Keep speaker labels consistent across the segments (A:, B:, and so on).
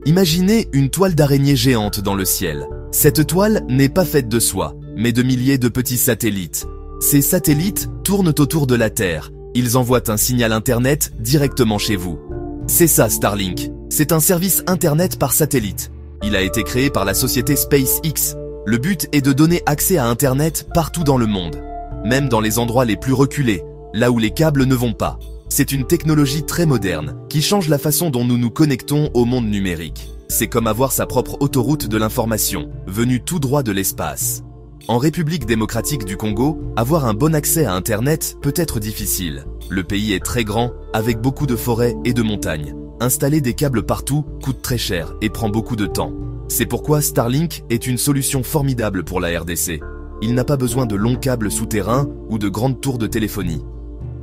A: Imaginez une toile d'araignée géante dans le ciel. Cette toile n'est pas faite de soie, mais de milliers de petits satellites. Ces satellites tournent autour de la Terre. Ils envoient un signal Internet directement chez vous. C'est ça Starlink. C'est un service Internet par satellite. Il a été créé par la société SpaceX. Le but est de donner accès à Internet partout dans le monde, même dans les endroits les plus reculés, là où les câbles ne vont pas. C'est une technologie très moderne qui change la façon dont nous nous connectons au monde numérique. C'est comme avoir sa propre autoroute de l'information, venue tout droit de l'espace. En République démocratique du Congo, avoir un bon accès à Internet peut être difficile. Le pays est très grand, avec beaucoup de forêts et de montagnes. Installer des câbles partout coûte très cher et prend beaucoup de temps. C'est pourquoi Starlink est une solution formidable pour la RDC. Il n'a pas besoin de longs câbles souterrains ou de grandes tours de téléphonie.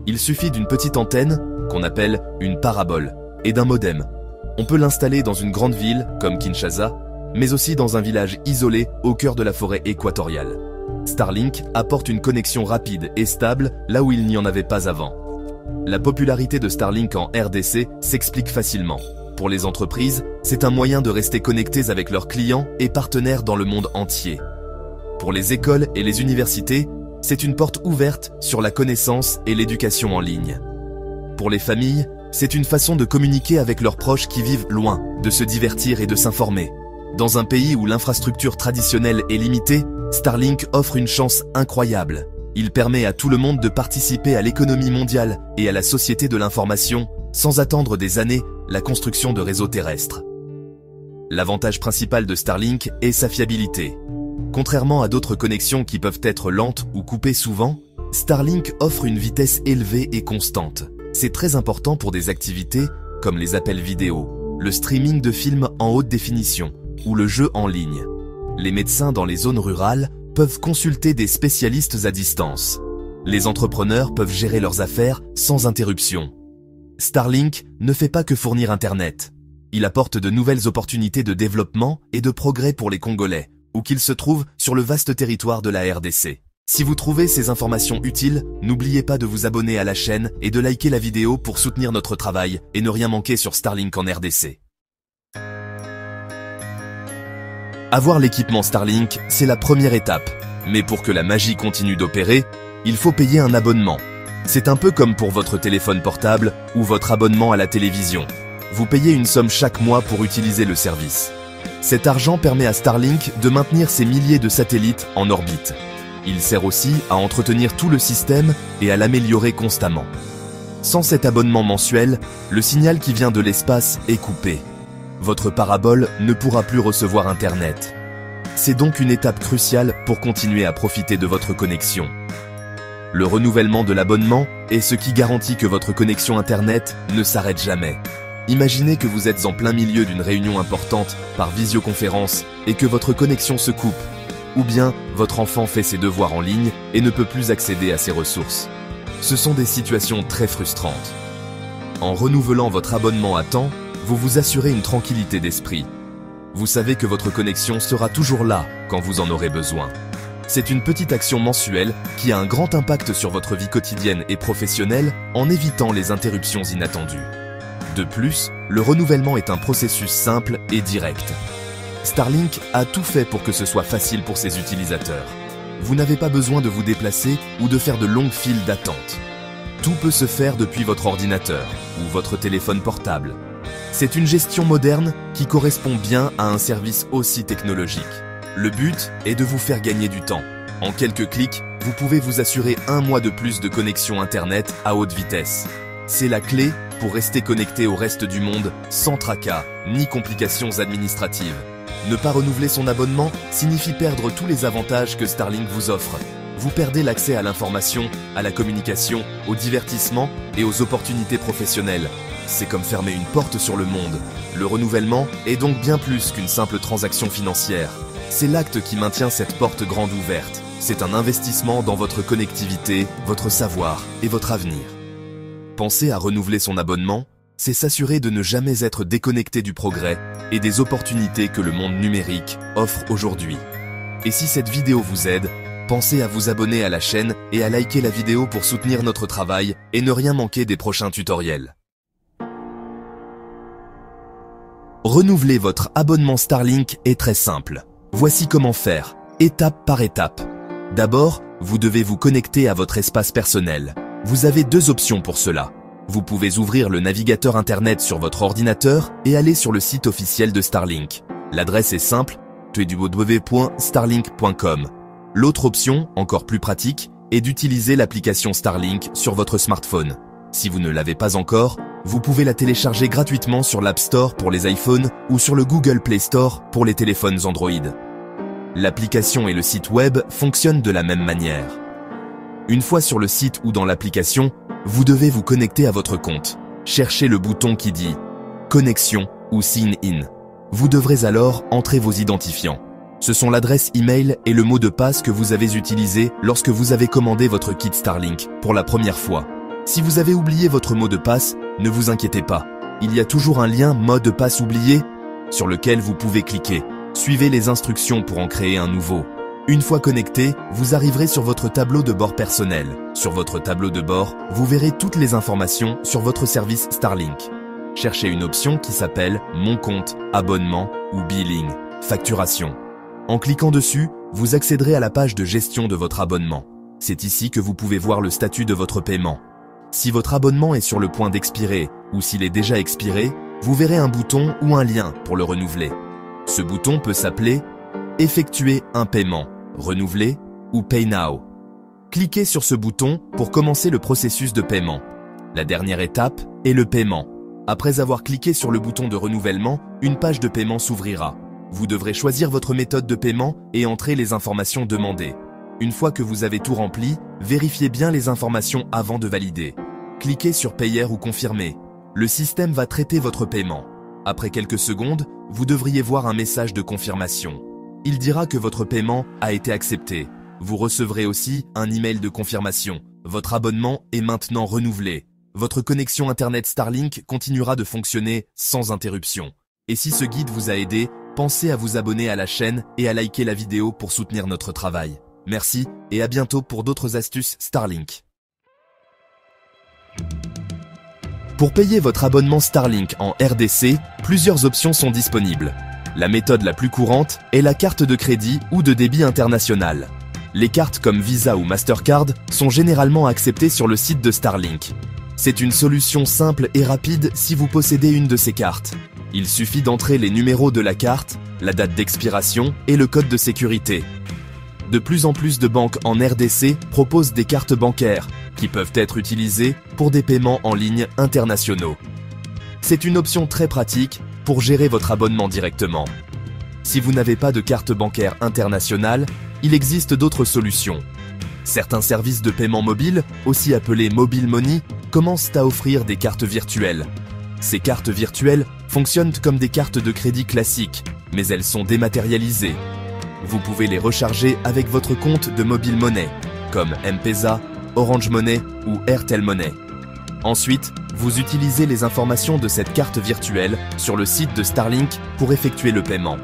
A: Il suffit d'une petite antenne, qu'on appelle une parabole, et d'un modem. On peut l'installer dans une grande ville, comme Kinshasa, mais aussi dans un village isolé au cœur de la forêt équatoriale. Starlink apporte une connexion rapide et stable là où il n'y en avait pas avant. La popularité de Starlink en RDC s'explique facilement. Pour les entreprises, c'est un moyen de rester connectés avec leurs clients et partenaires dans le monde entier. Pour les écoles et les universités, c'est une porte ouverte sur la connaissance et l'éducation en ligne. Pour les familles, c'est une façon de communiquer avec leurs proches qui vivent loin, de se divertir et de s'informer. Dans un pays où l'infrastructure traditionnelle est limitée, Starlink offre une chance incroyable. Il permet à tout le monde de participer à l'économie mondiale et à la société de l'information sans attendre des années la construction de réseaux terrestres. L'avantage principal de Starlink est sa fiabilité. Contrairement à d'autres connexions qui peuvent être lentes ou coupées souvent, Starlink offre une vitesse élevée et constante. C'est très important pour des activités comme les appels vidéo, le streaming de films en haute définition ou le jeu en ligne. Les médecins dans les zones rurales peuvent consulter des spécialistes à distance. Les entrepreneurs peuvent gérer leurs affaires sans interruption. Starlink ne fait pas que fournir Internet. Il apporte de nouvelles opportunités de développement et de progrès pour les Congolais, où qu'ils se trouvent sur le vaste territoire de la RDC. Si vous trouvez ces informations utiles, n'oubliez pas de vous abonner à la chaîne et de liker la vidéo pour soutenir notre travail et ne rien manquer sur Starlink en RDC. Avoir l'équipement Starlink, c'est la première étape. Mais pour que la magie continue d'opérer, il faut payer un abonnement. C'est un peu comme pour votre téléphone portable ou votre abonnement à la télévision. Vous payez une somme chaque mois pour utiliser le service. Cet argent permet à Starlink de maintenir ses milliers de satellites en orbite. Il sert aussi à entretenir tout le système et à l'améliorer constamment. Sans cet abonnement mensuel, le signal qui vient de l'espace est coupé. Votre parabole ne pourra plus recevoir Internet. C'est donc une étape cruciale pour continuer à profiter de votre connexion. Le renouvellement de l'abonnement est ce qui garantit que votre connexion Internet ne s'arrête jamais. Imaginez que vous êtes en plein milieu d'une réunion importante par visioconférence et que votre connexion se coupe. Ou bien votre enfant fait ses devoirs en ligne et ne peut plus accéder à ses ressources. Ce sont des situations très frustrantes. En renouvelant votre abonnement à temps, vous vous assurez une tranquillité d'esprit. Vous savez que votre connexion sera toujours là quand vous en aurez besoin. C'est une petite action mensuelle qui a un grand impact sur votre vie quotidienne et professionnelle en évitant les interruptions inattendues. De plus, le renouvellement est un processus simple et direct. Starlink a tout fait pour que ce soit facile pour ses utilisateurs. Vous n'avez pas besoin de vous déplacer ou de faire de longues files d'attente. Tout peut se faire depuis votre ordinateur ou votre téléphone portable. C'est une gestion moderne qui correspond bien à un service aussi technologique. Le but est de vous faire gagner du temps. En quelques clics, vous pouvez vous assurer un mois de plus de connexion Internet à haute vitesse. C'est la clé pour rester connecté au reste du monde sans tracas ni complications administratives. Ne pas renouveler son abonnement signifie perdre tous les avantages que Starlink vous offre. Vous perdez l'accès à l'information, à la communication, au divertissement et aux opportunités professionnelles. C'est comme fermer une porte sur le monde. Le renouvellement est donc bien plus qu'une simple transaction financière. C'est l'acte qui maintient cette porte grande ouverte. C'est un investissement dans votre connectivité, votre savoir et votre avenir. Penser à renouveler son abonnement, c'est s'assurer de ne jamais être déconnecté du progrès et des opportunités que le monde numérique offre aujourd'hui. Et si cette vidéo vous aide, pensez à vous abonner à la chaîne et à liker la vidéo pour soutenir notre travail et ne rien manquer des prochains tutoriels. Renouveler votre abonnement Starlink est très simple. Voici comment faire, étape par étape. D'abord, vous devez vous connecter à votre espace personnel. Vous avez deux options pour cela. Vous pouvez ouvrir le navigateur internet sur votre ordinateur et aller sur le site officiel de Starlink. L'adresse est simple, www.starlink.com. L'autre option, encore plus pratique, est d'utiliser l'application Starlink sur votre smartphone. Si vous ne l'avez pas encore, vous pouvez la télécharger gratuitement sur l'App Store pour les iPhones ou sur le Google Play Store pour les téléphones Android. L'application et le site web fonctionnent de la même manière. Une fois sur le site ou dans l'application, vous devez vous connecter à votre compte. Cherchez le bouton qui dit « Connexion » ou « Sign in ». Vous devrez alors entrer vos identifiants. Ce sont l'adresse email et le mot de passe que vous avez utilisé lorsque vous avez commandé votre kit Starlink pour la première fois. Si vous avez oublié votre mot de passe, ne vous inquiétez pas. Il y a toujours un lien mot de passe oublié sur lequel vous pouvez cliquer. Suivez les instructions pour en créer un nouveau. Une fois connecté, vous arriverez sur votre tableau de bord personnel. Sur votre tableau de bord, vous verrez toutes les informations sur votre service Starlink. Cherchez une option qui s'appelle « Mon compte, abonnement » ou « Billing », facturation. En cliquant dessus, vous accéderez à la page de gestion de votre abonnement. C'est ici que vous pouvez voir le statut de votre paiement. Si votre abonnement est sur le point d'expirer ou s'il est déjà expiré, vous verrez un bouton ou un lien pour le renouveler. Ce bouton peut s'appeler « Effectuer un paiement »,« Renouveler » ou « Pay Now ». Cliquez sur ce bouton pour commencer le processus de paiement. La dernière étape est le paiement. Après avoir cliqué sur le bouton de renouvellement, une page de paiement s'ouvrira. Vous devrez choisir votre méthode de paiement et entrer les informations demandées. Une fois que vous avez tout rempli, vérifiez bien les informations avant de valider. Cliquez sur Payer ou Confirmer. Le système va traiter votre paiement. Après quelques secondes, vous devriez voir un message de confirmation. Il dira que votre paiement a été accepté. Vous recevrez aussi un email de confirmation. Votre abonnement est maintenant renouvelé. Votre connexion Internet Starlink continuera de fonctionner sans interruption. Et si ce guide vous a aidé, pensez à vous abonner à la chaîne et à liker la vidéo pour soutenir notre travail. Merci et à bientôt pour d'autres astuces Starlink. Pour payer votre abonnement Starlink en RDC, plusieurs options sont disponibles. La méthode la plus courante est la carte de crédit ou de débit international. Les cartes comme Visa ou Mastercard sont généralement acceptées sur le site de Starlink. C'est une solution simple et rapide si vous possédez une de ces cartes. Il suffit d'entrer les numéros de la carte, la date d'expiration et le code de sécurité. De plus en plus de banques en RDC proposent des cartes bancaires qui peuvent être utilisées pour des paiements en ligne internationaux. C'est une option très pratique pour gérer votre abonnement directement. Si vous n'avez pas de carte bancaire internationale, il existe d'autres solutions. Certains services de paiement mobile, aussi appelés Mobile Money, commencent à offrir des cartes virtuelles. Ces cartes virtuelles fonctionnent comme des cartes de crédit classiques, mais elles sont dématérialisées. Vous pouvez les recharger avec votre compte de Mobile Money, comme M-Pesa, Orange Money ou Airtel Money. Ensuite, vous utilisez les informations de cette carte virtuelle sur le site de Starlink pour effectuer le paiement.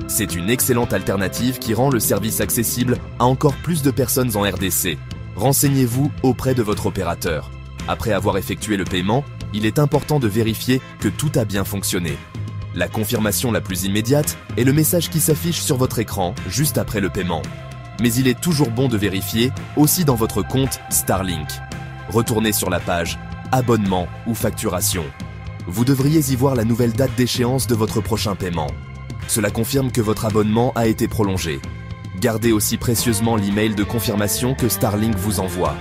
A: C'est une excellente alternative qui rend le service accessible à encore plus de personnes en RDC. Renseignez-vous auprès de votre opérateur. Après avoir effectué le paiement, il est important de vérifier que tout a bien fonctionné. La confirmation la plus immédiate est le message qui s'affiche sur votre écran juste après le paiement. Mais il est toujours bon de vérifier aussi dans votre compte Starlink. Retournez sur la page Abonnement ou facturation. Vous devriez y voir la nouvelle date d'échéance de votre prochain paiement. Cela confirme que votre abonnement a été prolongé. Gardez aussi précieusement l'email de confirmation que Starlink vous envoie.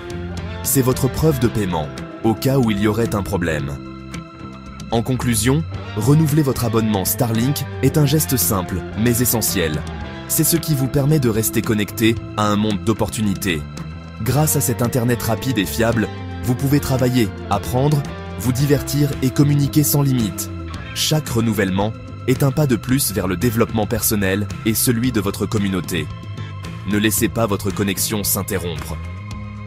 A: C'est votre preuve de paiement, au cas où il y aurait un problème. En conclusion, renouveler votre abonnement Starlink est un geste simple, mais essentiel. C'est ce qui vous permet de rester connecté à un monde d'opportunités. Grâce à cet Internet rapide et fiable, vous pouvez travailler, apprendre, vous divertir et communiquer sans limite. Chaque renouvellement est un pas de plus vers le développement personnel et celui de votre communauté. Ne laissez pas votre connexion s'interrompre.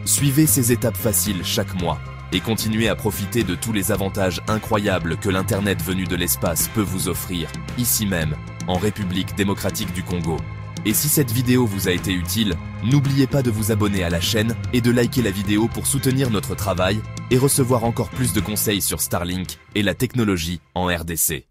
A: Suivez ces étapes faciles chaque mois et continuez à profiter de tous les avantages incroyables que l'Internet venu de l'espace peut vous offrir, ici même, en République démocratique du Congo. Et si cette vidéo vous a été utile, n'oubliez pas de vous abonner à la chaîne et de liker la vidéo pour soutenir notre travail et recevoir encore plus de conseils sur Starlink et la technologie en RDC.